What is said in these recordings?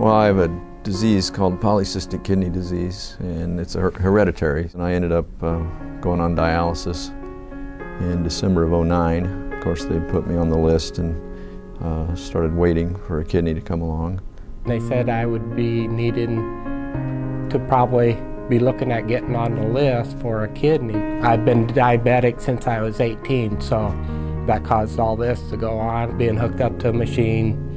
Well, I have a disease called polycystic kidney disease, and it's hereditary. And I ended up going on dialysis in December of '09. Of course, they put me on the list and started waiting for a kidney to come along. They said I would be needing to probably be looking at getting on the list for a kidney. I've been diabetic since I was 18, so that caused all this to go on. Being hooked up to a machine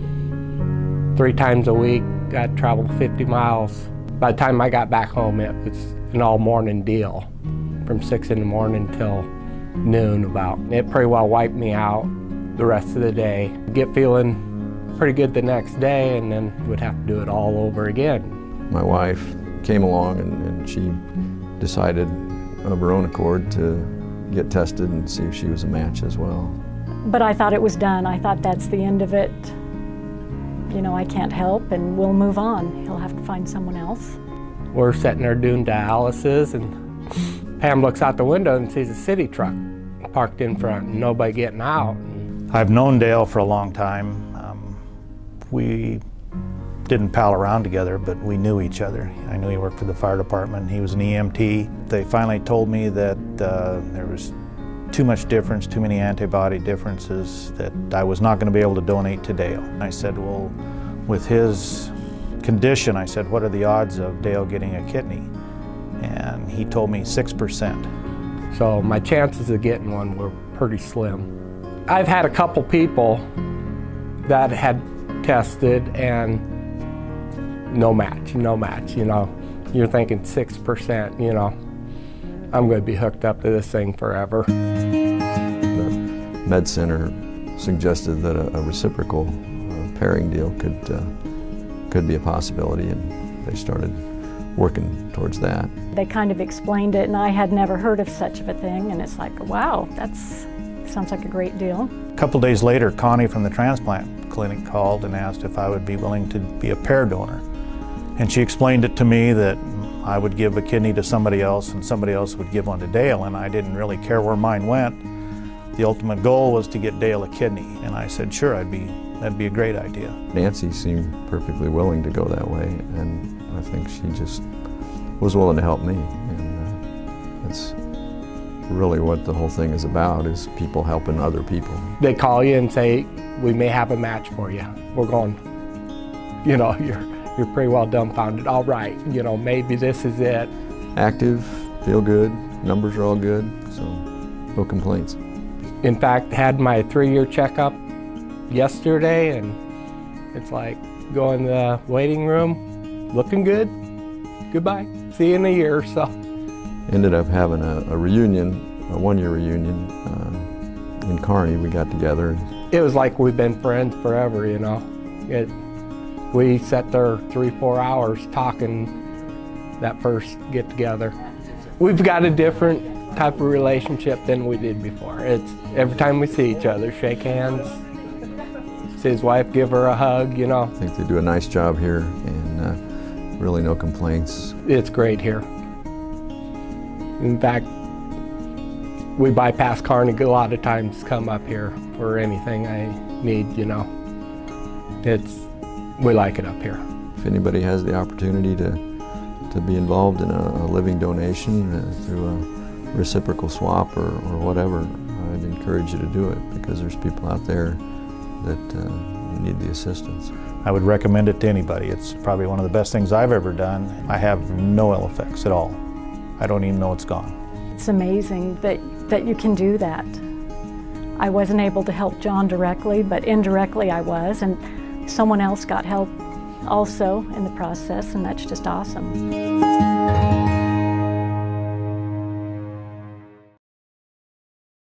3 times a week, I'd travel 50 miles. By the time I got back home, it was an all-morning deal, from 6 in the morning till noon about. It pretty well wiped me out the rest of the day. Get feeling pretty good the next day, and then would have to do it all over again. My wife came along and she decided of her own accord to get tested and see if she was a match as well. But I thought it was done. I thought that's the end of it. You know, I can't help and we'll move on. He'll have to find someone else. We're sitting there doing dialysis and Pam looks out the window and sees a city truck parked in front and nobody getting out. I've known Dale for a long time. We didn't pal around together, but we knew each other. I knew he worked for the fire department. He was an EMT. They finally told me that there was too much difference, too many antibody differences, that I was not going to be able to donate to Dale. I said, well, with his condition, I said, what are the odds of Dale getting a kidney? And he told me 6%. So my chances of getting one were pretty slim. I've had a couple people that had tested and no match, you know. You're thinking 6%, you know. I'm going to be hooked up to this thing forever. The Med Center suggested that a reciprocal pairing deal could be a possibility, and they started working towards that. They kind of explained it, and I had never heard of such of a thing, and it's like, wow, that sounds like a great deal. A couple days later, Connie from the transplant clinic called and asked if I would be willing to be a pair donor. And she explained it to me that I would give a kidney to somebody else and somebody else would give one to Dale, and I didn't really care where mine went. The ultimate goal was to get Dale a kidney, and I said, sure, that'd be a great idea. Nancy seemed perfectly willing to go that way, and I think she just was willing to help me. And that's really what the whole thing is about, is people helping other people. They call you and say, we may have a match for you. We're going, you know, you're pretty well dumbfounded. All right, you know, maybe this is it. Active, feel good, numbers are all good, so no complaints. In fact, had my 3-year checkup yesterday, and it's like, go in the waiting room, looking good, goodbye, see you in a year or so. Ended up having a reunion, a 1-year reunion in Kearney. We got together. It was like we've been friends forever, you know. We sat there 3-4 hours talking that first get together. We've got a different type of relationship than we did before. It's every time we see each other, shake hands, see his wife, give her a hug, you know. I think they do a nice job here, and really no complaints. It's great here. In fact, we bypass Kearney a lot of times to come up here for anything I need, you know. We like it up here. If anybody has the opportunity to be involved in a living donation through a reciprocal swap or whatever, I'd encourage you to do it, because there's people out there that need the assistance. I would recommend it to anybody. It's probably one of the best things I've ever done. I have no ill effects at all. I don't even know it's gone. It's amazing that you can do that. I wasn't able to help John directly, but indirectly I was, and someone else got help also in the process, and that's just awesome.